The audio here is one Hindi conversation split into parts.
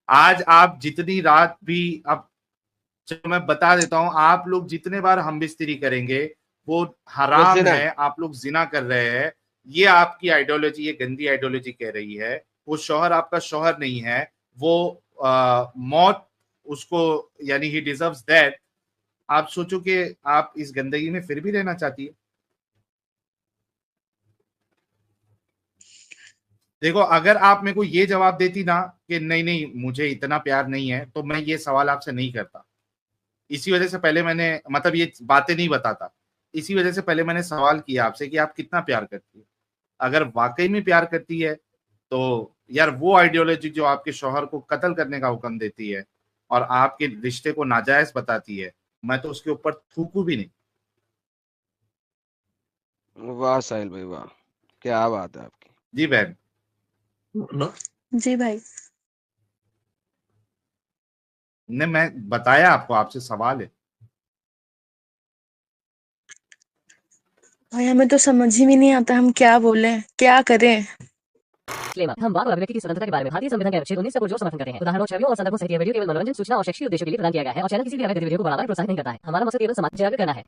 आज आप जितनी रात भी, अब चलो मैं बता देता हूं, आप लोग जितने बार हम बिस्तरी करेंगे वो हराम जिना। है, आप लोग जिना कर रहे हैं। ये आपकी आइडियोलॉजी, ये गंदी आइडियोलॉजी कह रही है। वो शौहर आपका शौहर नहीं है, वो मौत उसको, यानी ही डिजर्व्स दैट। आप सोचो कि आप इस गंदगी में फिर भी रहना चाहती है। देखो, अगर आप मेरे को ये जवाब देती ना कि नहीं नहीं मुझे इतना प्यार नहीं है, तो मैं ये सवाल आपसे नहीं करता। इसी वजह से पहले मैंने, मतलब ये बातें नहीं बताता, इसी वजह से पहले मैंने सवाल किया आपसे कि आप कितना प्यार करती है। अगर वाकई में प्यार करती है तो यार वो आइडियोलॉजी जो आपके शौहर को कत्ल करने का हुक्म देती है और आपके रिश्ते को नाजायज बताती है, मैं तो उसके ऊपर थूकू भी नहीं। वाह साहिल भाई वाह, क्या बात है आपकी। जी बहन। जी भाई। ने मैं बताया आपको, आपसे सवाल है। भाई हमें तो समझ ही नहीं आता हम क्या बोले, क्या करें। हम वाक और अभिव्यक्ति की स्वतंत्रता के बारे में भारतीय संविधान के अनुच्छेद 19 से पुरजोर समर्थन करते हैं। उदाहरणों, छवियों और संदर्भों सहित यह वीडियो केवल मनोरंजन, सूचना और शैक्षिक उद्देश्यों के लिए प्रदान किया गया है और चैनल किसी भी अवैध गतिविधियों को बढ़ावा या प्रोत्साहित नहीं करता है। हमारा मकसद केवल समाज जागरूक करना है।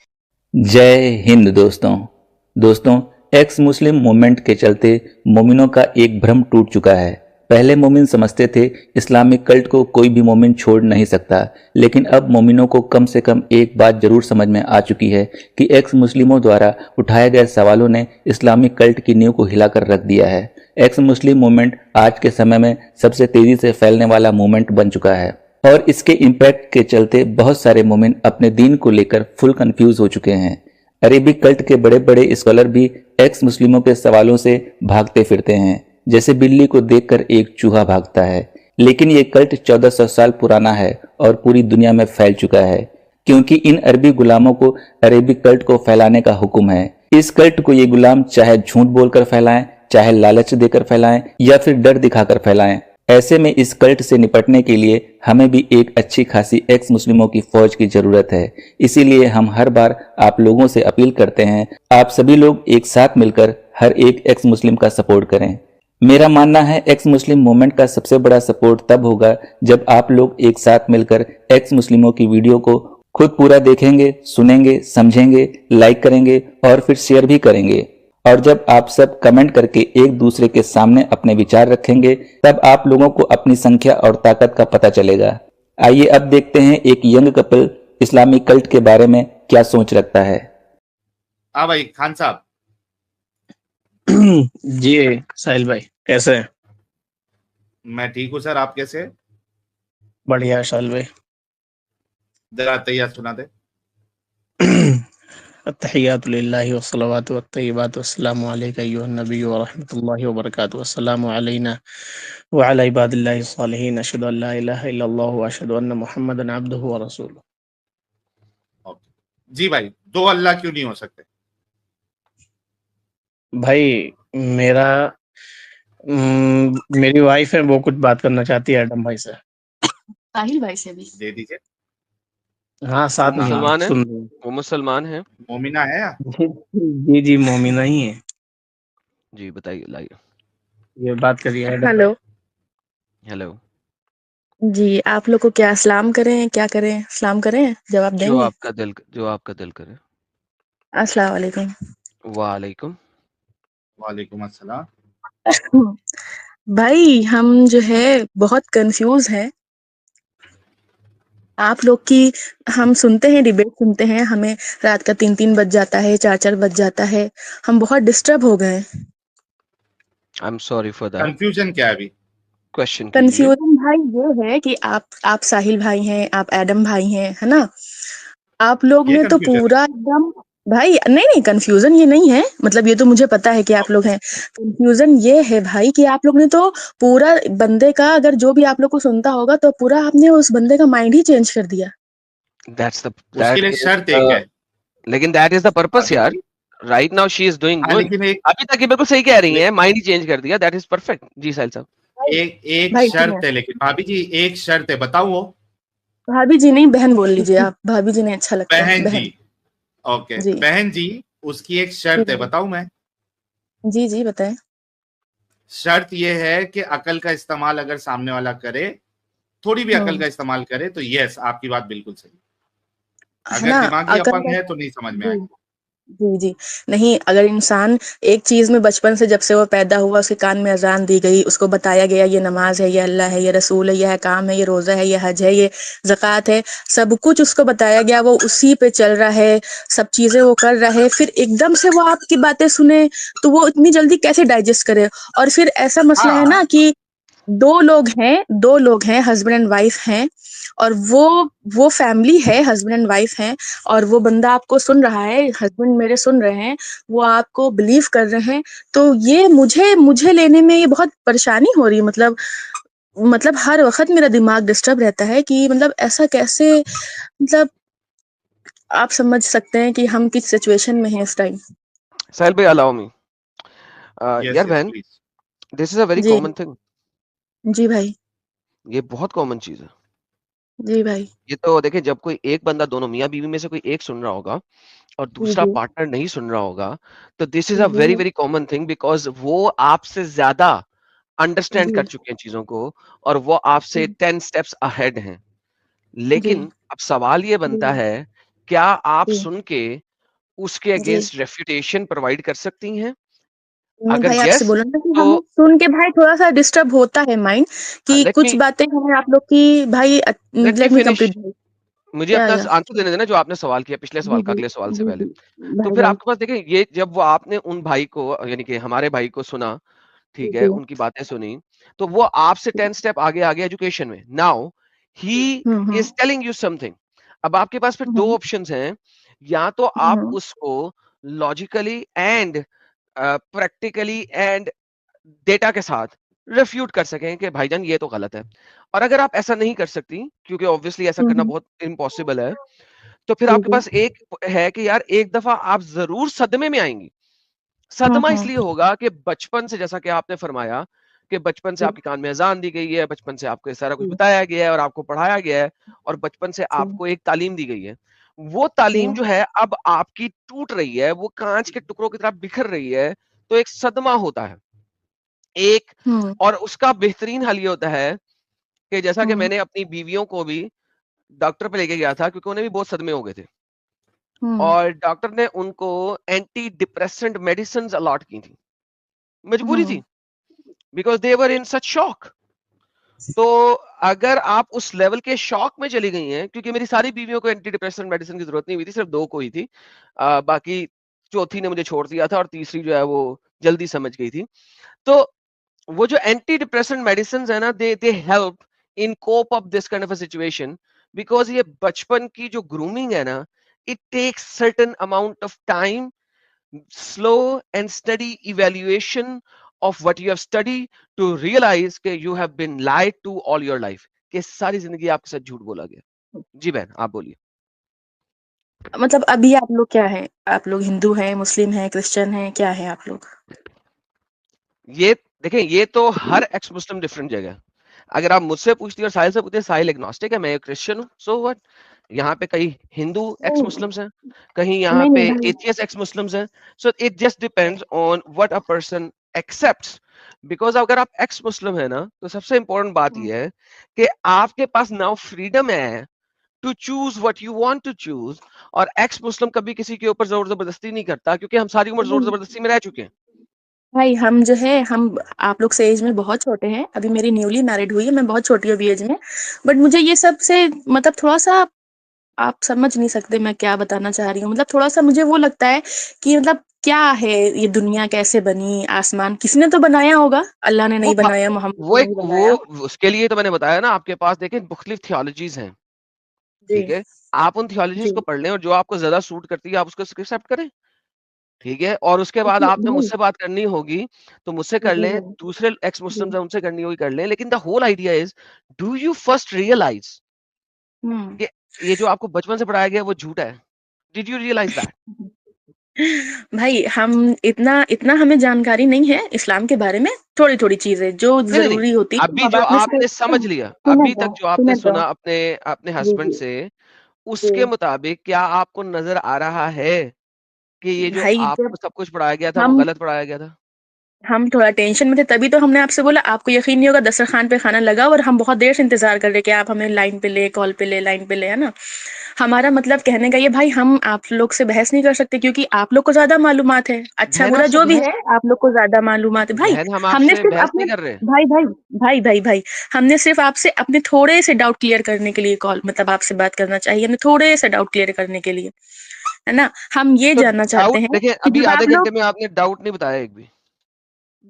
जय हिंद दोस्तों, एक्स मुस्लिम मूवमेंट के चलते मोमिनों का एक भ्रम टूट चुका है। पहले मोमिन समझते थे इस्लामिक कल्ट को कोई भी मोमिन छोड़ नहीं सकता, लेकिन अब मोमिनों को कम से कम एक बात जरूर समझ में आ चुकी है कि एक्स मुस्लिमों द्वारा उठाए गए सवालों ने इस्लामिक कल्ट की नींव को हिलाकर रख दिया है। एक्स मुस्लिम मूवमेंट आज के समय में सबसे तेजी से फैलने वाला मूवमेंट बन चुका है और इसके इम्पैक्ट के चलते बहुत सारे मोमिन अपने दीन को लेकर फुल कंफ्यूज हो चुके हैं। अरेबिक कल्ट के बड़े बड़े स्कॉलर भी एक्स मुस्लिमों के सवालों से भागते फिरते हैं, जैसे बिल्ली को देखकर एक चूहा भागता है। लेकिन ये कल्ट 1400 साल पुराना है और पूरी दुनिया में फैल चुका है, क्योंकि इन अरबी गुलामों को अरेबिक कल्ट को फैलाने का हुक्म है। इस कल्ट को ये गुलाम चाहे झूठ बोलकर फैलाएं, चाहे लालच देकर फैलाएं या फिर डर दिखाकर फैलाएं। ऐसे में इस कल्ट से निपटने के लिए हमें भी एक अच्छी खासी एक्स मुस्लिमों की फौज की जरूरत है। इसीलिए हम हर बार आप लोगों से अपील करते हैं, आप सभी लोग एक साथ मिलकर हर एक एक्स मुस्लिम का सपोर्ट करें। मेरा मानना है एक्स मुस्लिम मूवमेंट का सबसे बड़ा सपोर्ट तब होगा जब आप लोग एक साथ मिलकर एक्स मुस्लिमों की वीडियो को खुद पूरा देखेंगे, सुनेंगे, समझेंगे, लाइक करेंगे और फिर शेयर भी करेंगे। और जब आप सब कमेंट करके एक दूसरे के सामने अपने विचार रखेंगे, तब आप लोगों को अपनी संख्या और ताकत का पता चलेगा। आइए अब देखते हैं एक यंग कपल इस्लामिक कल्ट के बारे में क्या सोच रखता है। हाँ भाई खान साहब। जी साहिल भाई कैसे हैं? मैं ठीक हूँ सर, आप कैसे हैं? बढ़िया साहिल भाई। जरा तैयार सुना दे। अत्तहियातु लिल्लाहि वस्सलावातु वत्तय्यिबातु वस्सलामु अलैका अय्युहन नबिय्यु व रहमतुल्लाहि व बरकातुहू वस्सलामु अलैना व अला इबादिल्लाहि स्सालिहीन अशहदु अन ला इलाहा इल्लल्लाहु व अशहदु अन्ना मुहम्मदन अब्दुहु व रसूलुहू। जी भाई, दो अल्लाह क्यों नहीं हो सकते? भाई मेरा मेरी वाइफ है, वो कुछ बात करना चाहती है एडम भाई से। साहिल भाई से भी दे दीजिए। हाँ साथ में मुसलमान है, सुन रहे हैं। वो मुसलमान है। मोमिना है या? जी जी मोमिना ही है। जी बताइए, लाइए। ये बात करिए एडम। Hello hello. जी, आप लोग को क्या सलाम करें, क्या करें? सलाम करें, जवाब जो देंगे? आपका दिल करे। अस्सलाम वालेकुम। वालेकुम। वालेकुम अस्सलाम। भाई हम जो है बहुत कंफ्यूज हैं आप लोग की। हम सुनते हैं, डिबेट सुनते हैं, हमें रात का 3-3 बज जाता है, 4-4 बज जाता है। हम बहुत डिस्टर्ब हो गए। I am sorry for that. Confusion क्या है अभी? क्वेश्चन कीजिए। कंफ्यूजन भाई ये है कि आप साहिल भाई हैं, आप एडम भाई हैं, है ना? आप लोग ये ने तो कंफ्यूजन है? पूरा एकदम, भाई नहीं नहीं कंफ्यूजन ये नहीं है, मतलब ये तो मुझे पता है कि आप लोग हैं। कंफ्यूजन ये है भाई कि आप लोग ने तो पूरा बंदे का, अगर जो भी आप लोग को सुनता होगा तो पूरा आपने उस बंदे का माइंड ही चेंज कर दिया। उसके लिए शर्त एक है। लेकिन दैट इज द पर्पस अभी यार। Right now she is doing हाँ, गुड। लेकिन एक अभी तक ये बिल्कुल सही कह रही हैं, माइंड ही चेंज कर दिया, दैट इज परफेक्ट। जी साहिल साहब। एक एक भाई शर्त है, लेकिन भाभी जी एक शर्त है, बताओ वो। भाभी जी नहीं, बहन बोल लीजिए आप, भाभी जी नहीं अच्छा लगता है, बहन जी। बहन। ओके जी बहन जी, उसकी एक शर्त है, बताऊं मैं? जी जी बताएं। शर्त ये है कि अकल का इस्तेमाल अगर सामने वाला करे थोड़ी भी अकल का इस्तेमाल करे तो यस, आपकी बात बिल्कुल सही। है अगर ना, दिमागी अकल अपंग का। है तो नहीं समझ में जी, आएगा। जी, जी। नहीं, अगर इंसान एक चीज़ में बचपन से जब से वो पैदा हुआ उसके कान में अज़ान दी गई, उसको बताया गया ये नमाज़ है, ये अल्लाह है, ये रसूल है, ये काम है, ये रोज़ा है, ये हज है, ये ज़कात है, सब कुछ उसको बताया गया, वो उसी पे चल रहा है, सब चीज़ें वो कर रहा है, फिर एकदम से वो आपकी बातें सुने, तो वो इतनी जल्दी कैसे डाइजेस्ट करे? और फिर ऐसा मसला है ना हाँ, कि 2 लोग हैं, हस्बैंड एंड वाइफ हैं, और वो फैमिली है, हस्बैंड एंड वाइफ हैं, और वो बंदा आपको सुन रहा है, हस्बैंड मेरे सुन रहे हैं, वो आपको बिलीव कर रहे हैं, तो ये मुझे लेने में ये बहुत परेशानी हो रही है। मतलब हर वक़्त मेरा दिमाग डिस्टर्ब रहता है कि मतलब ऐसा कैसे, मतलब आप समझ सकते हैं कि हम किस सिचुएशन में हैं इस टाइम। साहिल भाई अलाउ मी, यस यार यस बहन, please. This is a very जी, कॉमन थिंग। जी भाई, ये बहुत कॉमन चीज है। जी भाई। ये तो देखिए, जब कोई एक बंदा, दोनों मियाँ बीवी में से कोई एक सुन रहा होगा और जी, दूसरा जी। पार्टनर नहीं सुन रहा होगा, तो दिस इज अ वेरी जी, वेरी कॉमन थिंग, बिकॉज वो आपसे ज्यादा अंडरस्टैंड कर जी, चुके हैं चीजों को, और वो आपसे जी, 10 स्टेप्स अहेड हैं। जी, लेकिन अब सवाल ये बनता जी, है, क्या आप जी, सुन के उसके जी। अगेंस्ट रेफ्यूटेशन प्रोवाइड कर सकती हैं? मैं अगर भाई आपसे यस, बोला ना कि तो हमें सुन के भाई थोड़ा-सा डिस्टर्ब होता है माइंड, कि लेट कुछ मी बातें हमें आप लोग की भाई लेट मी फिनिश। कंप्लीट भाई। मुझे या अपना या आंसर देने देना, जो आपने सवाल किया पिछले जी, सवाल का, जी, अगले सवाल से जी, पहले। जी। तो भाई, फिर भाई। आपके पास देखिए, ये जब वो आपने उन भाई को, यानी कि हमारे भाई को सुना, जी, ठीक है, जी। उनकी बातें सुनी, तो वो आपसे 10 स्टेप आगे आ गया एजुकेशन में। Now he hmm, hmm. Is telling you something. अब आपके पास फिर हुँ, दो हुँ। ऑप्शंस हैं, या तो हुँ, आप हुँ। उसको logically and practically and data के साथ रिफ्यूट कर सकें कि भाईजान ये तो गलत है। और अगर आप ऐसा नहीं कर सकती, क्योंकि ऑब्वियसली ऐसा हुँ, करना हुँ। बहुत इम्पॉसिबल है, तो फिर जी, आपके जी। पास एक है कि यार एक दफा आप जरूर सदमे में आएंगी। हुँ, सदमा हुँ। इसलिए होगा कि बचपन से, जैसा कि आपने फरमाया, कि बचपन से जी, आपके कान में अजान दी गई है, बचपन से आपको ये सारा कुछ जी, बताया गया है और आपको पढ़ाया गया है, और बचपन से जी, आपको एक तालीम दी गई है। वो जी। तालीम जो है अब आपकी टूट रही है, वो कांच के टुकड़ों की तरह बिखर रही है, तो एक सदमा होता है एक। हुँ, और उसका बेहतरीन हल ये होता है कि जैसा कि हुँ, मैंने अपनी बीवियों को भी डॉक्टर पे लेके गया था, क्योंकि उन्हें भी बहुत सदमे हो गए थे, हुँ, और डॉक्टर ने उनको एंटी डिप्रेसेंट मेडिसिन अलॉट की थी। मजबूरी हुँ, थी, because they were in such shock. तो अगर आप उस लेवल के शॉक में चली गई हैं, क्योंकि मेरी सारी बीवियों को एंटी डिप्रेशन मेडिसिन की जरूरत नहीं हुई थी, सिर्फ 2 को ही थी। बाकी चौथी ने मुझे छोड़ दिया था, और तीसरी जो है वो जल्दी समझ गई थी। तो वो जो एंटी डिप्रेशन मेडिसिन है ना, they they help in cope up this kind of a situation, because ये बचपन की जो ग्रूमिंग है ना, it takes certain amount of time, slow and steady evaluation of what you have studied to realize कि you have been lied to all your life, कि सारी जिंदगी आपके साथ झूठ बोला गया। जी बहन, आप बोलिए। मतलब अभी आप लोग क्या हैं? आप लोग हिंदू हैं, मुस्लिम हैं, क्रिश्चियन हैं, क्या हैं आप लोग? ये देखें, ये तो हर एक्स मुस्लिम डिफरेंट जगह है। अगर आप मुझसे पूछती और साहिल से पूछते, साहिल एग्नोस्टिक है, मैं क्रिश्चियन हूँ, सो व्हाट। यहाँ पे कई हिंदू एक्स नहीं, मुस्लिम्स हैं, कहीं यहाँ नहीं, पे नहीं भाई। एथियस्ट एक्स मुस्लिम्स हैं। So it just depends on what a person accepts. Because अगर आप एक्स मुस्लिम है ना, तो सबसे इंपॉर्टेंट बात हुँ, यह है कि आपके पास नाउ फ्रीडम है to choose what you want to choose. और एक्स मुस्लिम कभी किसी के ऊपर जोर जबरदस्ती नहीं करता, क्योंकि हम सारी उम्र जोर नहीं जबरदस्ती में रह चुके हैं। भाई, हम जो है हम आप लोग से एज में बहुत छोटे हैं। अभी मेरी न्यूली मैरिड हुई है, मैं बहुत छोटी हूँ अभी एज में। बट मुझे ये सब से मतलब थोड़ा-सा आप समझ नहीं सकते मैं क्या बताना चाह रही हूँ। मतलब थोड़ा-सा मुझे वो लगता है कि मतलब क्या है ये दुनिया कैसे बनी? आसमान किसी ने तो बनाया होगा, अल्लाह ने वो नहीं बा- बनाया, मोहम्मद वो ने एक नहीं वो बनाया। उसके लिए तो मैंने बताया ना, आपके पास देखें मुख्तलिफ थियोलॉजीज हैं, जी, ठीक है। आप उन थियोलॉजीज जी। को पढ़ लें, और जो आपको ज्यादा सूट करती है आप उसको एक्सेप्ट करें, ठीक है। और उसके बाद देखिए आपने भाई। मुझसे बात करनी होगी तो मुझसे कर जी लें, भाई। दूसरे एक्स जी। मुस्लिम्स हैं उनसे करनी होगी कर लें, लेकिन the whole idea is, do you first realise हुँ। कि ये जो आपको बचपन से पढ़ाया गया है वो झूठा है? Did you realise that? भाई हम इतना इतना हमें जानकारी नहीं है इस्लाम के बारे में, थोड़ी-थोड़ी चीज़ें जो नहीं नहीं नहीं, ज़रूरी होती है अभी जो माँ-बाप ने आपने सिखाई। समझ लिया, सुने अभी तक तो, जो आपने सुने तो। सुना अपने अपने जी, हस्बैंड जी, से, उसके जी। मुताबिक क्या आपको नजर आ रहा है कि ये जो भाई जब आपको सब कुछ पढ़ाया गया था वो हम गलत पढ़ाया गया था? हम थोड़ा टेंशन में थे, तभी तो हमने आपसे बोला। आपको यकीन नहीं होगा, दस्तरखान पे खाना लगा और हम बहुत देर से इंतजार कर रहे कि आप हमें लाइन पे ले, कॉल पे ले, लाइन पे ले, है ना। हमारा मतलब कहने का ये भाई, हम आप लोग से बहस नहीं कर सकते क्योंकि आप लोग को ज्यादा मालूमात है, अच्छा बहन बुरा आपसे जो भी बहस है आप लोग को ज्यादा मालूमात है भाई। बहन हम हमने आपसे सिर्फ बहस अपने नहीं कर रहे। भाई भाई भाई भाई भाई हमने सिर्फ आपसे अपने थोड़े से डाउट क्लियर करने के लिए कॉल, मतलब आपसे बात करना चाहिए, हमने थोड़े से डाउट क्लियर करने के लिए, है ना। हम ये तो जानना चाहते डाउट हैं देखिए, कि अभी जब आधे आप घंटे लोग, में आपने डाउट नहीं बताया एक भी।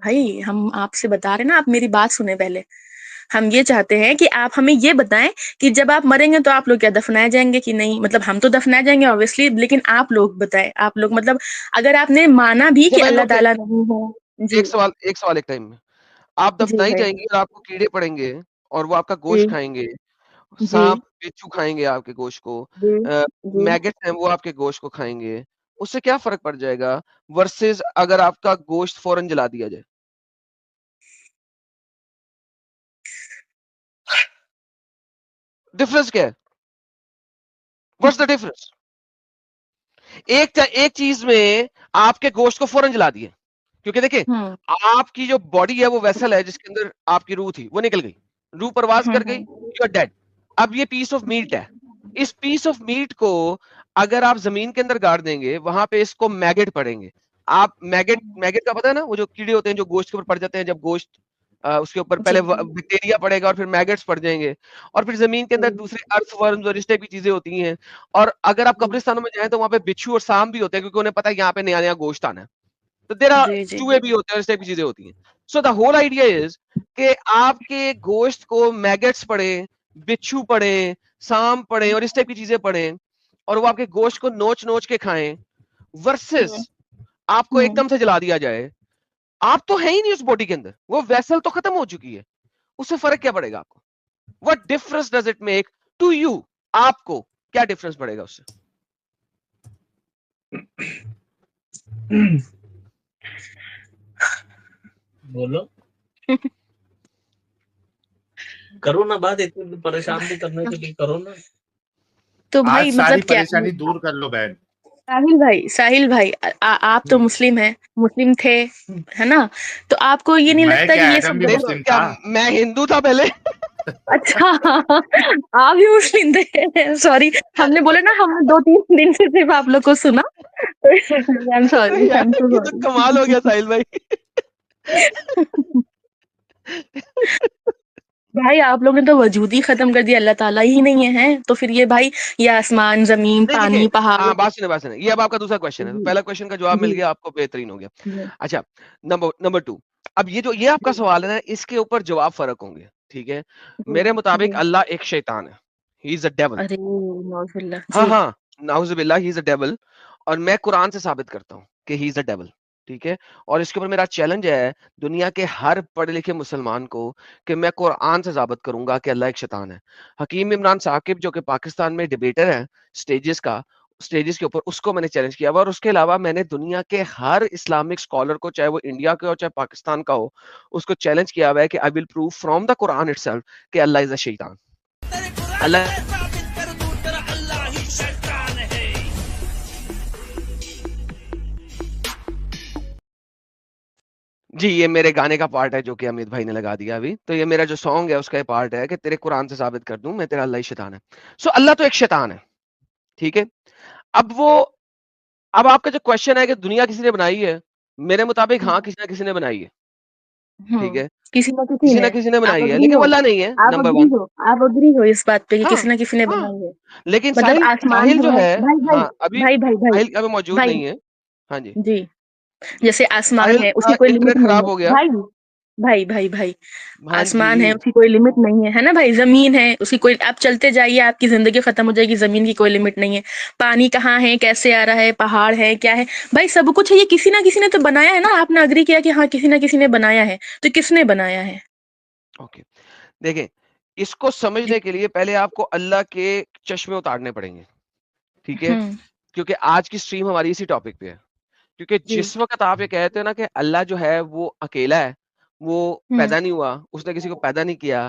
भाई हम आपसे बता रहे हैं ना, आप मेरी बात सुने पहले। हम ये चाहते हैं कि आप हमें ये बताएं कि जब आप मरेंगे तो आप लोग क्या दफनाए जाएंगे कि नहीं, मतलब हम तो दफनाए जाएंगे ऑब्वियसली, लेकिन आप लोग बताएं, आप लोग मतलब अगर आपने माना भी अच्छा कि बहन अल्लाह ओके, ताला नहीं है जी। एक सवाल एक टाइम में। आप जी दफनाई भाई। जाएंगी और आपको कीड़े पड़ेंगे और वो आपका जी गोश्त खाएंगे, जी सांप बिच्छू खाएंगे आपके गोश्त को, जी जी। मैगेट हैं वो आपके गोश्त को खाएंगे, उससे क्या फर्क पड़ जाएगा वर्सेस अगर आपका गोश्त फौरन जला दिया जाए? डिफरेंस क्या है? What's the difference? एक चीज में आपके गोश्त को फौरन जला दिए, क्योंकि देखिए हम्म आपकी जो बॉडी है वो वेसल है जिसके अंदर आपकी रूह थी, वो निकल गई, रूह परवाज कर गई, हम्म यू आर डेड। अब ये पीस ऑफ मीट है, इस पीस ऑफ मीट को अगर आप जमीन के अंदर गाड़ देंगे, वहां पे इसको मैगेट पड़ेंगे। आप मैगेट मैगेट का पता है ना, वो जो कीड़े होते हैं जो गोश्त के ऊपर पड़ जाते हैं, जब गोश्त उसके ऊपर जी पहले बैक्टीरिया पड़ेगा और फिर मैगेट्स पड़ जाएंगे, और फिर जमीन के अंदर जी दूसरे अर्थवर्म्स और इस टाइप की चीजें होती हैं। और अगर आप जी कब्रिस्तानों में जाएं तो वहां पे बिच्छू और सांप भी होते हैं, क्योंकि उन्हें पता है यहाँ पे नया नया गोश्त आना है, तो तेरा जी जी चूहे भी होते हैं, इस टाइप की चीजें होती हैं। So the whole idea is कि आपके गोश्त को मैगेट्स पड़े, बिच्छू पड़े, सांप पड़े और इस टाइप की चीजें पड़े, और वो आपके गोश्त को नोच नोच के खाएं, वर्सेस हम्म आपको हम्म। एकदम से जला दिया जाए। आप तो है ही नहीं उस बॉडी के अंदर, वो वेसल तो खत्म हो चुकी है, उससे फर्क क्या पड़ेगा आपको? What difference does it make to you? आपको क्या डिफरेंस पड़ेगा उससे? बोलो, करो ना बात, इतनी परेशान भी करने के लिए करो ना। तो आज भाई सारी मतलब क्या, परेशानी दूर कर लो बहन। साहिल भाई आप तो मुस्लिम हैं, मुस्लिम थे, है ना। तो आपको ये नहीं मैं लगता कि क्या, ये एडम सब भी नहीं जब, तो मुस्लिम क्या था। मैं हिंदू था पहले? अच्छा आप भी मुस्लिम थे, सॉरी। हमने बोला ना, हमने 2-3 दिन से सिर्फ आप लोग को सुना, तो आई एम अरे सॉरी, आई एम यार सो ये तो कमाल हो गया साहिल भाई। सॉरी। भाई आप लोग ने तो वजूद ही खत्म कर दिया, अल्लाह ताला ही नहीं है, तो फिर ये भाई, ये आसमान, जमीन, नहीं देखिए, पानी, पहाड़। हाँ बात सुने, ये अब आपका दूसरा क्वेश्चन है, तो जी पहला क्वेश्चन का जवाब मिल जी गया आपको, बेहतरीन हो गया। जी अच्छा, नंबर नंबर टू, अब ये आपका सवाल है ना, इसके ऊपर जवाब फर्क होंगे, ठीक है। जी मेरे मुताबिक जी। अल्लाह एक शैतान है, ही इज अ डेविल। अरे नौजुबिल्ला हाँ जी। हाँ, नाउजुबिल्लाह, ही इज अ डेविल। और मैं कुरान से साबित करता हूँ कि ही इज अ डेविल, ठीक है। और इसके ऊपर मेरा चैलेंज है दुनिया के हर पढ़े लिखे मुसलमान को, कि मैं कुरान से साबित करूंगा कि अल्लाह एक शैतान है। हकीम इमरान साकिब जो कि पाकिस्तान में डिबेटर है स्टेजेस के ऊपर, उसको मैंने चैलेंज किया हुआ, और उसके अलावा मैंने दुनिया के हर इस्लामिक स्कॉलर को, चाहे वो इंडिया का हो चाहे पाकिस्तान का हो, उसको चैलेंज किया हुआ है कि I will prove from the Quran itself कि अल्लाह इज अ शैतान। अल्लाह जी, ये मेरे गाने का पार्ट है जो कि अमित भाई ने लगा दिया अभी। तो ये मेरा जो सॉन्ग है उसका ये पार्ट है कि तेरे कुरान से साबित कर दूं मैं तेरा अल्लाह ही शैतान है। सो अल्लाह तो एक शैतान है, ठीक है। अब वो अब आपका जो क्वेश्चन है कि दुनिया किसी ने बनाई है, मेरे मुताबिक हाँ, किसी ना किसी ने बनाई है, ठीक है। किसी ना किसी किसी ने। ना किसी ने आप बनाई है, अग्री लेकिन हो, वो अल्लाह नहीं है, नंबर 1। आप अग्री हो इस बात पे कि हाँ, किसी ना किसी ने हाँ। बनाई है। लेकिन मतलब साहिल आसमान साहिल जो है है, भाई भाई हाँ, अभी भाई भाई भाई साहिल अभी मौजूद भाई नहीं है। हाँ जी, जी। जैसे आसमान साहिल है, का उसकी कोई लिमिट इंटरनेट नहीं खराब है हो गया। भाई भाई भाई भाई। हाँ आसमान है, जी, उसकी कोई लिमिट नहीं है ना भाई। जमीन है, उसकी कोई, आप चलते जाइए आपकी जिंदगी खत्म हो जाएगी, जमीन की कोई लिमिट नहीं है। पानी कहाँ है, कैसे आ रहा है, पहाड़ है, क्या है, भाई सब कुछ है। ये किसी ना किसी ने तो बनाया है ना। आपने अग्री किया कि हाँ किसी ना किसी ने बनाया है, तो किसने बनाया है। ओके। देखें, इसको जी। समझने के लिए पहले आपको अल्लाह के चश्मे उतारने पड़ेंगे, ठीक है। हम्म क्योंकि आज की स्ट्रीम हमारी इसी टॉपिक पे है। क्योंकि जी। जिस वक्त आप ये कहते हो ना कि अल्लाह जो है वो अकेला है, वो हम्म पैदा नहीं हुआ, उसने किसी को पैदा नहीं किया,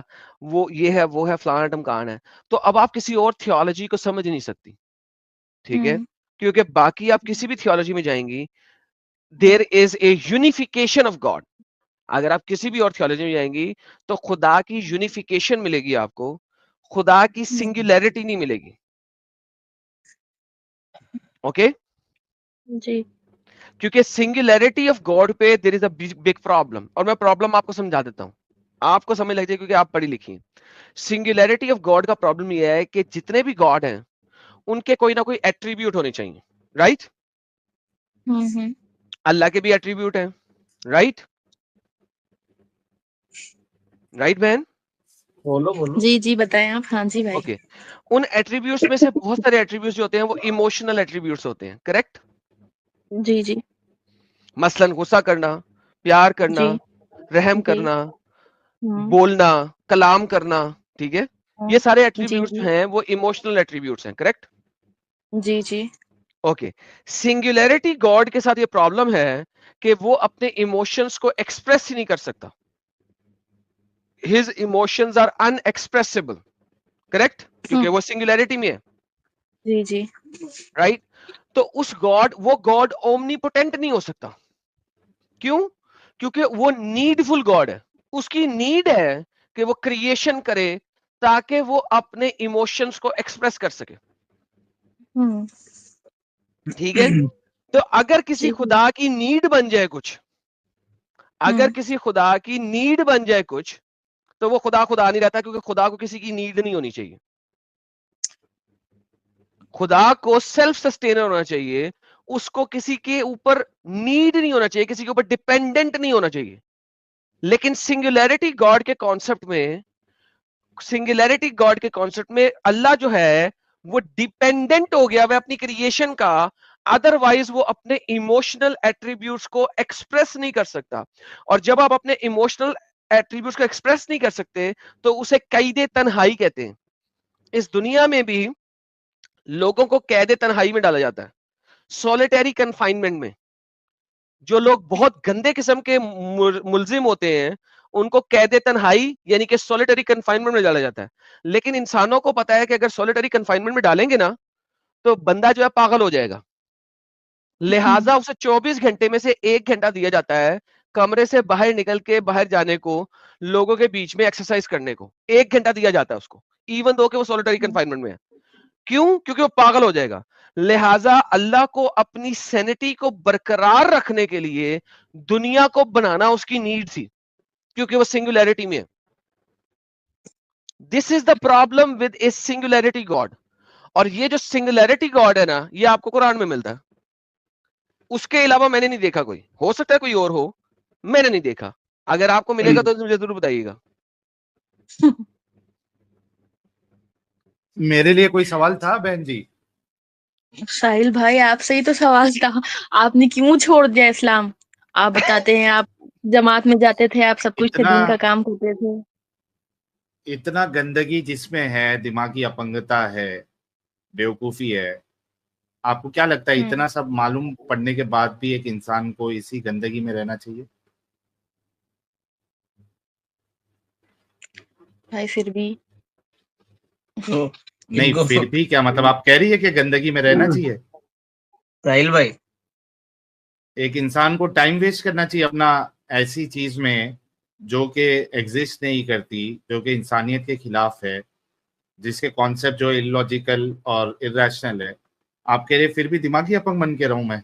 वो ये है वो है फलाना ढमकान है, तो अब आप किसी और थियोलॉजी को समझ नहीं सकती, ठीक है। हम्म क्योंकि बाकी आप किसी भी थियोलॉजी में जाएंगी, there is a unification of God. अगर आप किसी भी और थियोलॉजी में जाएंगी तो खुदा की यूनिफिकेशन मिलेगी आपको, खुदा की सिंगुलैरिटी नहीं मिलेगी। ओके जी क्योंकि सिंगुलैरिटी ऑफ गॉड पे there is a big problem, और मैं प्रॉब्लम आपको समझा देता हूं, आपको समझ लग जाए क्योंकि आप पढ़ी लिखी हैं। सिंगुलैरिटी ऑफ गॉड का प्रॉब्लम यह है कि जितने भी गॉड हैं उनके कोई ना कोई एट्रीब्यूट होने चाहिए, राइट? अल्लाह के भी एट्रीब्यूट हैं, राइट? राइट बहन? बोलो बोलो। जी जी बताएं आप। हाँ जी भाई। ओके उन एट्रीब्यूट्स में से बहुत सारे एट्रीब्यूट्स जो होते हैं वो इमोशनल एट्रीब्यूट्स होते हैं, करेक्ट? जी जी मसलन गुस्सा करना, प्यार करना, जी रहम जी करना, हम्म बोलना, कलाम करना, ठीक है? ये सारे जी एट्रीब्यूट्स जो जी हैं वो इमोशनल एट्रीब्यूट्स हैं, करेक्ट? जी जी ओके सिंगुलैरिटी गॉड के साथ ये प्रॉब्लम है कि वो अपने इमोशंस को एक्सप्रेस ही नहीं कर सकता। His emotions are inexpressible, correct? क्योंकि वो सिंगुलैरिटी में है, जी जी राइट? तो उस गॉड, वो गॉड ओमनीपोटेंट नहीं हो सकता। क्यों? क्योंकि वो नीडफुल गॉड है, उसकी नीड है कि वो क्रिएशन करे ताकि वो अपने इमोशंस को एक्सप्रेस कर सके, हम्म ठीक है? तो अगर किसी जी खुदा की नीड बन जाए कुछ, अगर किसी खुदा की नीड बन जाए कुछ, तो वो खुदा खुदा नहीं रहता, क्योंकि खुदा को किसी की नीड नहीं होनी चाहिए। खुदा को सेल्फ सस्टेनर होना चाहिए, उसको किसी के ऊपर नीड नहीं होना चाहिए, किसी के ऊपर डिपेंडेंट नहीं होना चाहिए। लेकिन सिंगुलैरिटी गॉड के कॉन्सेप्ट में, सिंगुलैरिटी गॉड के कॉन्सेप्ट में अल्लाह जो है वो डिपेंडेंट हो गया वह अपनी क्रिएशन का, अदरवाइज वो अपने इमोशनल एट्रीब्यूट्स को एक्सप्रेस नहीं कर सकता। और जब आप अपने इमोशनल एट्रीब्यूट्स को एक्सप्रेस नहीं कर सकते तो उसे कैदे तन्हाई कहते हैं। इस दुनिया में भी लोगों को कैदे तन्हाई में डाला जाता है, सॉलिटरी कन्फाइनमेंट में। जो लोग बहुत गंदे किस्म के मुलजिम होते हैं उनको कैदे तन्हाई यानी कि सॉलिटरी कन्फाइनमेंट में डाला जाता है। लेकिन इंसानों को पता है कि अगर सॉलिटरी कन्फाइनमेंट में डालेंगे ना तो बंदा जो है पागल हो जाएगा, लिहाजा उसे 24 घंटे में से 1 घंटा दिया जाता है कमरे से बाहर निकल के बाहर जाने को, लोगों के बीच में एक्सरसाइज करने को 1 घंटा दिया जाता है उसको, इवन दो कि वो सॉलिटरी कन्फाइनमेंट में है। क्यों? क्योंकि वो पागल हो जाएगा। लिहाजा अल्लाह को अपनी सैनिटी को बरकरार रखने के लिए दुनिया को बनाना उसकी नीड थी, क्योंकि वो सिंगुलैरिटी में है। This is the problem with A singularity God. और ये जो सिंगुलैरिटी गॉड है ना, ये आपको कुरान में मिलता है, उसके अलावा मैंने नहीं देखा कोई। हो सकता है कोई और हो, मैंने नहीं देखा। अगर आपको मिलेगा तो मुझे जरूर बताइएगा। मेरे लिए कोई सवाल था बहन जी? साहिल भाई आपसे ही तो सवाल था, आपने क्यों छोड़ दिया इस्लाम? आप बताते हैं आप जमात में जाते थे, आप सब कुछ थे, इतना दीन का काम करते थे। इतना गंदगी जिसमें है, दिमागी अपंगता है, बेवकूफी है, आपको क्या लगता है इतना सब मालूम पड़ने के बाद भी एक इंसान को इसी गंदगी में रहना चाहिए? भाई फिर भी तो नहीं, इनको फिर भी क्या मतलब, आप कह रही है कि गंदगी में रहना चाहिए? साहिल भाई, एक इंसान को टाइम वेस्ट करना चाहिए अपना ऐसी चीज में जो कि एग्जिस्ट नहीं करती, जो कि इंसानियत के खिलाफ है, जिसके कॉन्सेप्ट जो इलॉजिकल और इरेशनल है? आप कह रहे फिर भी दिमागी अपंग बन के रहूं मैं?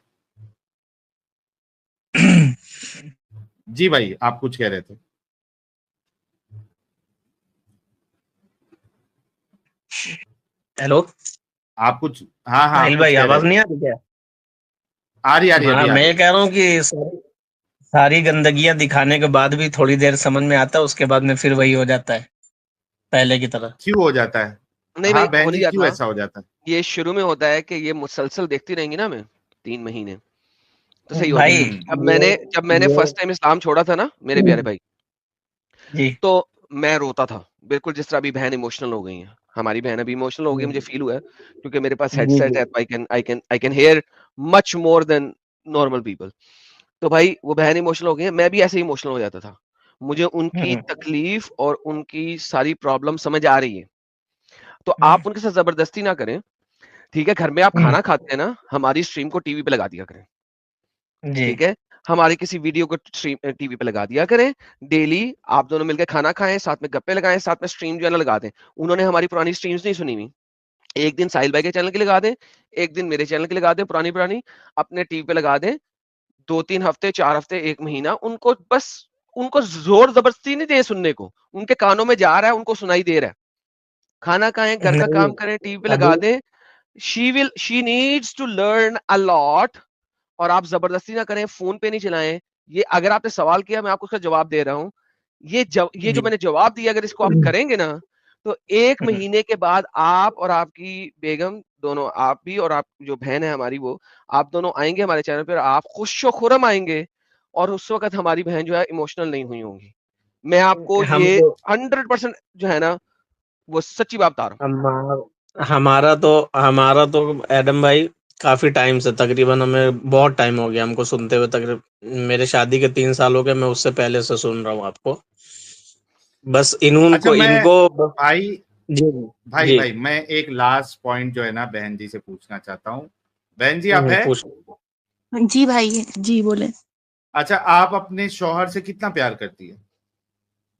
जी भाई, आप कुछ कह रहे थे। हेलो आप कुछ, हाँ हाँ, आप साहिल कुछ भाई, कह रहे आवाज थे। नहीं आ रही क्या? आ रही, अभी हाँ, आ रही मैं है। ये कह रहा हूँ कि सारी गंदगियां दिखाने के बाद भी थोड़ी देर समझ में आता है, उसके बाद में फिर वही हो जाता है पहले की तरह। क्यों हो जाता है? नहीं भाई, हाँ हो बहन नहीं जी, क्यों जाता। ऐसा हो जाता है? ये शुरू में होता है कि ये मुसलसल देखती रहेंगी ना मैं 3 महीने, तो सही हो भाई जाएगा। जब मैंने ये फर्स्ट टाइम इस्लाम छोड़ा था ना मेरे प्यारे भाई, जी तो मैं रोता था बिल्कुल जिस तरह अभी बहन इमोशनल हो गई है। हमारी बहन अभी इमोशनल हो गई, मुझे फील हुआ है क्योंकि मेरे पास जी हेडसेट जी है, I can hear much more than normal people. तो भाई वो बहन इमोशनल हो गई है, मैं भी ऐसे ही इमोशनल हो जाता था। मुझे उनकी तकलीफ और उनकी सारी प्रॉब्लम समझ आ रही है। तो आप उनके साथ जबरदस्ती ना करें, ठीक है? घर में आप खाना खाते हैं ना, हमारी स्ट्रीम को टीवी पे लगा दिया करें। जी ठीक है, हमारी किसी वीडियो को स्ट्रीम टीवी पे लगा दिया करें, डेली आप दोनों मिलकर खाना खाएं, साथ में गप्पे लगाएं, साथ में स्ट्रीम जो है ना लगा दें। उन्होंने हमारी पुरानी स्ट्रीम्स नहीं सुनी हुई, एक दिन साहिल भाई के चैनल की लगा दें, एक दिन मेरे चैनल की लगा दें, पुरानी अपने टीवी पे लगा दें, 2-3 हफ्ते, 4 हफ्ते, 1 महीना उनको बस, उनको जोर जबरदस्ती नहीं दे सुनने को, उनके कानों में जा रहा है, उनको सुनाई दे रहा है। खाना खाएं, घर का नहीं काम करें, टीवी पे अभी लगा दें। She needs to learn a lot. और आप जबरदस्ती ना करें, फोन पे नहीं चलाएं। ये अगर आपने सवाल किया, मैं आपको उसका जवाब दे रहा हूँ। ये जो जी मैंने जवाब दिया, अगर इसको आप करेंगे ना, तो 1 महीने के बाद आप और आपकी बेगम दोनों, आप भी और आप जो बहन है हमारी, वो आप दोनों आएंगे हमारे चैनल पे और आप खुश-ओ-खुर्रम आएंगे, और उस वक़्त हमारी बहन जो है इमोशनल नहीं हुई होंगी। मैं आपको हम ये तो 100% जो है ना, वो सच्ची बात बता रहा हूँ। हमारा तो एडम भाई काफी टाइम से, तकरीबन हमें बहुत टाइम हो गया हमको सुनते हुए। तकरीबन मेरे शादी के 3 साल हो गए, मैं उससे पहले से सुन रहा हूँ आपको। बस अच्छा, मैं इनको भाई जी भाई जी भाई मैं एक लास्ट पॉइंट जो है ना बहन जी से पूछना चाहता हूँ। बहन जी, आप है? पूछ जी भाई, जी बोले। अच्छा, आप अपने शौहर से कितना प्यार करती है?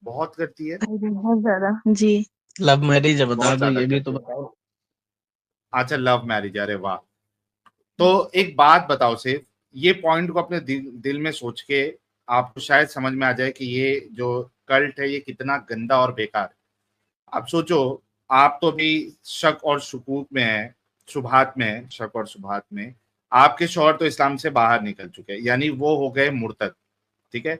बहुत करती है? भाई बहुत ज्यादा। जी। लव मैरिज है, बता बहुत दो ज्यादा ये भी तो करते हो? बताओ। अच्छा, लव मैरिज, अरे वाह। तो एक बात बताओ, सिर्फ ये पॉइंट को अपने दिल में सोच के आपको शायद समझ में आ जाए कि ये जो कल्ट है ये कितना गंदा और बेकार है। आप सोचो, आप तो भी शक और शुकूक में है, शुबहात में है, शक और शुबहात में। आपके शौहर तो इस्लाम से बाहर निकल चुके हैं, यानी वो हो गए मुर्तद। ठीक है,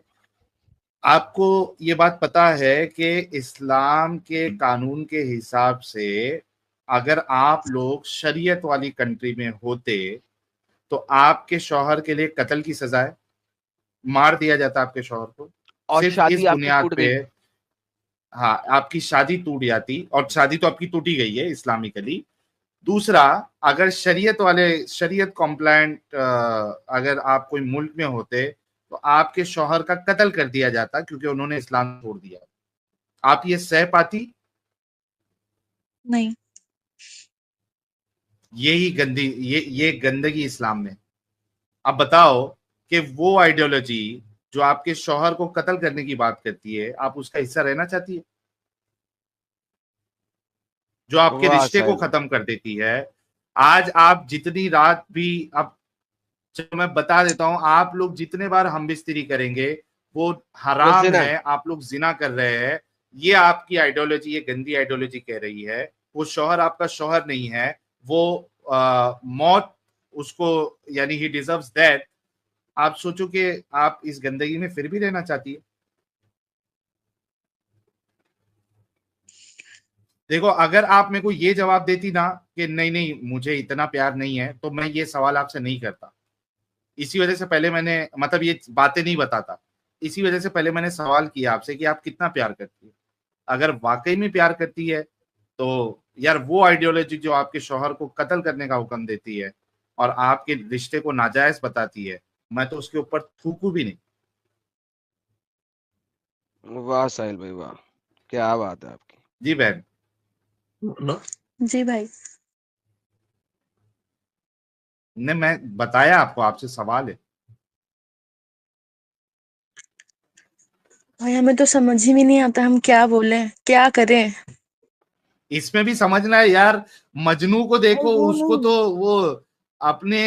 आपको ये बात पता है कि इस्लाम के कानून के हिसाब से अगर आप लोग शरीयत वाली कंट्री में होते तो आपके शौहर के लिए कत्ल की सजा है, मार दिया जाता आपके शौहर को, और सिर्फ इस शादी आपकी बुनियाद टूट पे। गई। हाँ, आपकी शादी टूट जाती, और शादी तो आपकी टूटी गई है इस्लामिकली। दूसरा, अगर शरीयत कॉम्प्लायंट अगर आप कोई मुल्क में होते तो आपके शौहर का कत्ल कर दिया जाता क्योंकि उन्होंने इस्लाम छोड़ दिया। आप ये सह पाती? नहीं। यही ये गंदगी इस्लाम में। अब बताओ कि वो आइडियोलॉजी जो आपके शौहर को कत्ल करने की बात करती है, आप उसका हिस्सा रहना चाहती है? जो आपके वाह रिश्ते को साहिल भाई। खत्म कर देती है। आज आप जितनी रात भी, अब चलो मैं बता देता हूं, आप लोग जितने बार हम बिस्तरी करेंगे वो वो हराम जिना। है, आप लोग जिना कर रहे हैं। ये आपकी आइडियोलॉजी, ये गंदी आइडियोलॉजी कह रही है। वो शौहर आपका शौहर नहीं है, वो मौत उसको, यानी ही डिजर्व्स दैट। आप सोचो कि आप इस गंदगी में फिर भी रहना चाहती है। देखो, अगर आप मेरे को ये जवाब देती ना कि नहीं नहीं मुझे इतना प्यार नहीं है, तो मैं ये सवाल आपसे नहीं करता। इसी वजह से पहले मैंने, मतलब ये बातें नहीं बताता। इसी वजह से पहले मैंने सवाल किया आपसे कि आप कितना प्यार करती है। अगर वाकई में प्यार करती है तो यार वो आइडियोलॉजी जो आपके शौहर को कत्ल करने का हुक्म देती है और आपके रिश्ते को नाजायज बताती है, मैं तो उसके ऊपर थूकू भी नहीं। वाह साहिल भाई, वाह, क्या बात है आपकी। जी बहन। जी भाई। ने मैं बताया आपको, आपसे सवाल है। भाई हमें तो समझ ही में नहीं आता, हम क्या बोले, क्या करें। इसमें भी समझना है यार। मजनू को भाई देखो, वो उसको नहीं। तो वो अपने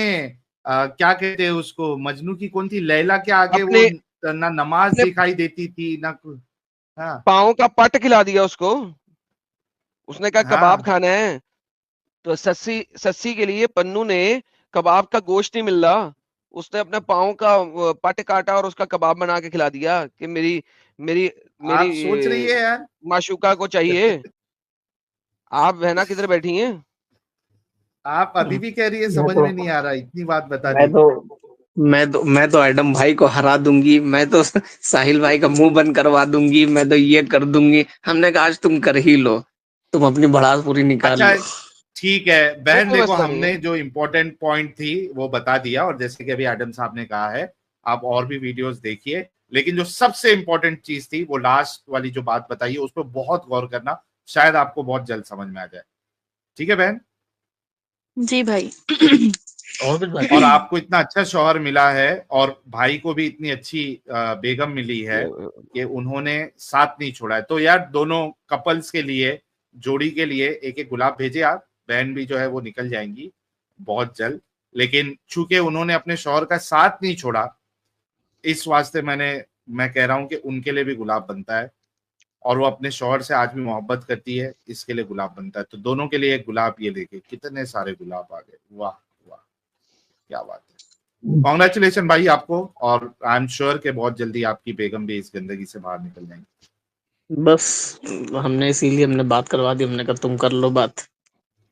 क्या कहते हैं उसको, मजनू की कौन थी, लैला के आगे वो अपने ना नमाज अपने दिखाई देती थी ना कुछ। हाँ पाँव का पट खिला दिया उसको। उसने कहा कबाब हाँ। खाना है, तो सस्सी सस्सी के लिए पन्नू ने, कबाब का गोश्त नहीं मिल रहा, उसने अपने पाँव का पट काटा और उसका कबाब बना के खिला दिया कि मेरी मेरी मेरी आप सोच रही है यार। माशूका को चाहिए। आप बहना किधर बैठी हैं? आप अभी भी कह रही है मैं समझ तो में नहीं आ रहा, इतनी बात बता मैं दी। तो मैं तो एडम भाई को हरा दूंगी, मैं तो साहिल भाई का मुंह बंद करवा दूंगी, मैं तो ये कर दूंगी। हमने कहा आज तुम कर ही लो, तुम अपनी भड़ास पूरी निकाल अच्छा लो। ठीक है वो बहन, कोई देखो मसला नहीं हमने है। जो इम्पोर्टेंट पॉइंट थी वो बता दिया, और जैसे कि अभी एडम साहब ने कहा है, आप और भी वीडियोस देखिए। लेकिन जो सबसे इम्पोर्टेंट चीज थी वो लास्ट वाली जो बात बताई है, उस पर बहुत गौर करना, शायद आपको बहुत जल्द समझ में आ जाए। ठीक है बहन? जी भाई। और कुछ बात और आपको इतना अच्छा शौहर मिला है और भाई को भी इतनी अच्छी बेगम मिली है कि उन्होंने साथ नहीं छोड़ा है। तो यार दोनों कपल्स के लिए, जोड़ी के लिए एक एक गुलाब भेजे आप। बहन भी जो है वो निकल जाएंगी बहुत जल्द, लेकिन चूंकि उन्होंने अपने शौहर का साथ नहीं छोड़ा, इस वास्ते मैं कह रहा हूं कि उनके लिए भी गुलाब बनता है। और वो अपने शौहर से आज भी मोहब्बत करती है, इसके लिए गुलाब बनता है। तो दोनों के लिए एक गुलाब, ये देखिए कितने सारे गुलाब आ गए। वाह वाह, क्या बात है। कॉन्ग्रेचुलेशन भाई आपको, और आई एम श्योर कि बहुत जल्दी आपकी बेगम भी इस गंदगी से बाहर निकल जाएंगी। बस हमने इसीलिए हमने बात करवा दी, हमने कहा तुम कर लो बात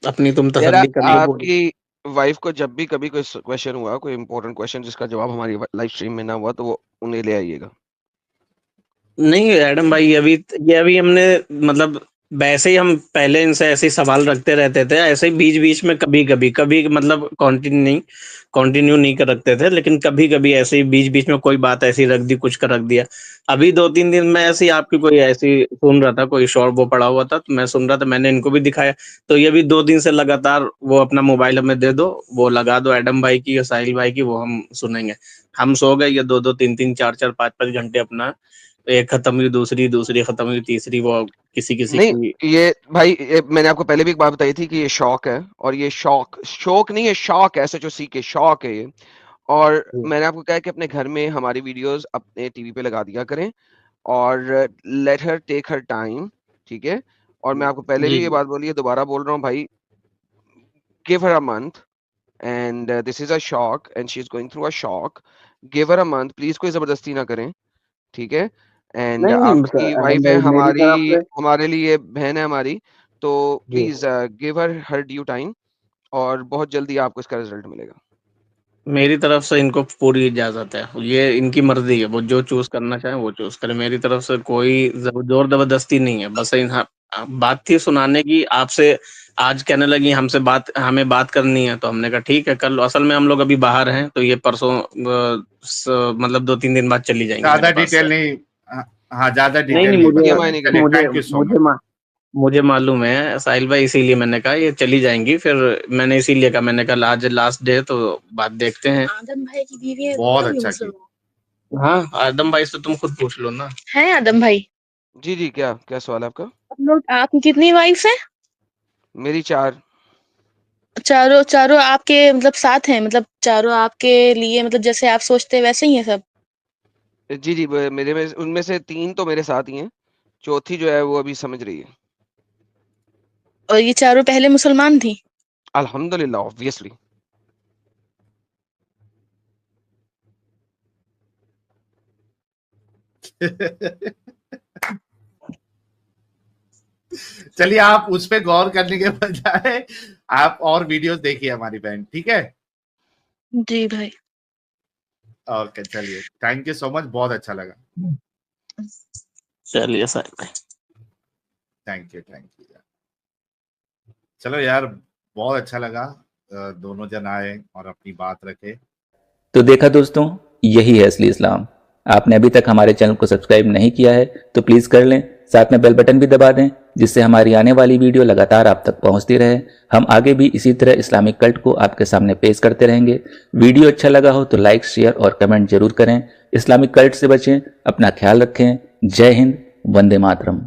अपनी, तुम यार तसल्ली कर लो पूरी। आपकी वाइफ को जब भी कभी कोई क्वेश्चन हुआ, कोई इंपॉर्टेंट क्वेश्चन जिसका जवाब हमारी लाइव स्ट्रीम में ना हुआ, तो वो उन्हें ले आइएगा। नहीं एडम भाई, ये अभी हमने मतलब वैसे ही हम पहले इनसे ऐसे ही सवाल रखते रहते थे, ऐसे ही बीच बीच में कभी मतलब कंटिन्यू नहीं कर रखते थे, लेकिन कभी कभी ऐसे ही बीच बीच में कोई बात ऐसी रख दी, कुछ कर रख दिया। अभी 2-3 दिन में ऐसे ही आपकी कोई ऐसी सुन रहा था, कोई शॉर्ट वो पड़ा हुआ था, तो मैं सुन रहा था, मैंने इनको भी दिखाया। तो ये भी 2 दिन से लगातार वो अपना मोबाइल हमें दे दो, वो लगा दो एडम भाई की या साहिल भाई की, वो हम सुनेंगे। हम सो गए, ये 2-2 3-3 4-4 5-5 घंटे अपना, एक खत्म हुई, दूसरी खत्म हुई, तीसरी वो किसी नहीं की। ये भाई मैंने आपको पहले भी एक बात बताई थी कि ये शौक है, और ये शौक नहीं है, शौक है, SHOC के शौक है ये। और मैंने आपको कहा कि अपने घर में हमारी वीडियोस अपने टीवी पे लगा दिया करें, और let her take her time, ठीक है। और मैं आपको पहले भी ये बात बोली है, दोबारा बोल रहा हूँ भाई, give her a month, and this is a shock and she is going through a shock. Give her a month please, कोई जबरदस्ती ना करें, ठीक है। एंड नहीं आपकी एडम वाइफ है, भाई, मेरी तरफ से हमारे लिए बहन है हमारी, तो जी please give her due time, और बहुत जल्दी आपको इसका रिजल्ट मिलेगा। मेरी तरफ से इनको पूरी इजाजत है, ये इनकी मर्जी है, वो जो चूज करना चाहे वो चूज करे। मेरी तरफ से कोई जोर जबरदस्ती नहीं है, बस बात थी सुनाने की आपसे। आज कहने लगी हमें बात करनी है, तो हमने कहा ठीक है कर लो। असल में हम लोग अभी बाहर हैं, तो ये परसों मतलब 2-3 दिन बाद चली जाएंगी ज्यादा मेरे पास से। डिटेल नहीं, हाँ ज्यादा नहीं डिटेल नहीं, नहीं मुझे बताना। नहीं चलिए, मुझे थैंक यू सो मुझे मच। मुझे मालूम है साहिल भाई, इसीलिए मैंने कहा ये चली जाएंगी। फिर मैंने इसीलिए कहा, मैंने कहा आज लास्ट डे, तो बात देखते हैं। आदम भाई की बीवी है, बहुत तो भी अच्छा मुसलमान हाँ आदम भाई से तुम खुद पूछ लो ना। है। आदम भाई, जी जी, क्या क्या सवाल है आपका? आप लोग, आपकी कितनी वाइफ है? मेरी 4। चारों चारों आपके मतलब साथ हैं, मतलब चारों आपके लिए, मतलब जैसे आप सोचते हैं वैसे ही है सब? जी जी, मेरे में उनमें से 3 तो मेरे साथ ही हैं, चौथी जो है वो अभी समझ रही है। और ये चारों पहले मुसलमान थी? अल्हम्दुलिल्लाह, ऑब्वियसली। चलिए, आप उस पे गौर करने के बजाय आप और वीडियोस देखिए हमारी बहन, ठीक है। जी भाई। ओके, चलिए, थैंक यू सो मच, बहुत अच्छा लगा। चलिए साहिल भाई, थैंक यू यार। चलो यार, बहुत अच्छा लगा, दोनों जन आए और अपनी बात रखे। तो देखा दोस्तों, यही है असली इस्लाम। आपने अभी तक हमारे चैनल को सब्सक्राइब नहीं किया है तो प्लीज़ कर लें, साथ में बेल बटन भी दबा दें, जिससे हमारी आने वाली वीडियो लगातार आप तक पहुंचती रहे। हम आगे भी इसी तरह इस्लामिक कल्ट को आपके सामने पेश करते रहेंगे। वीडियो अच्छा लगा हो तो लाइक, शेयर और कमेंट जरूर करें। इस्लामिक कल्ट से बचें, अपना ख्याल रखें। जय हिंद, वंदे मातरम।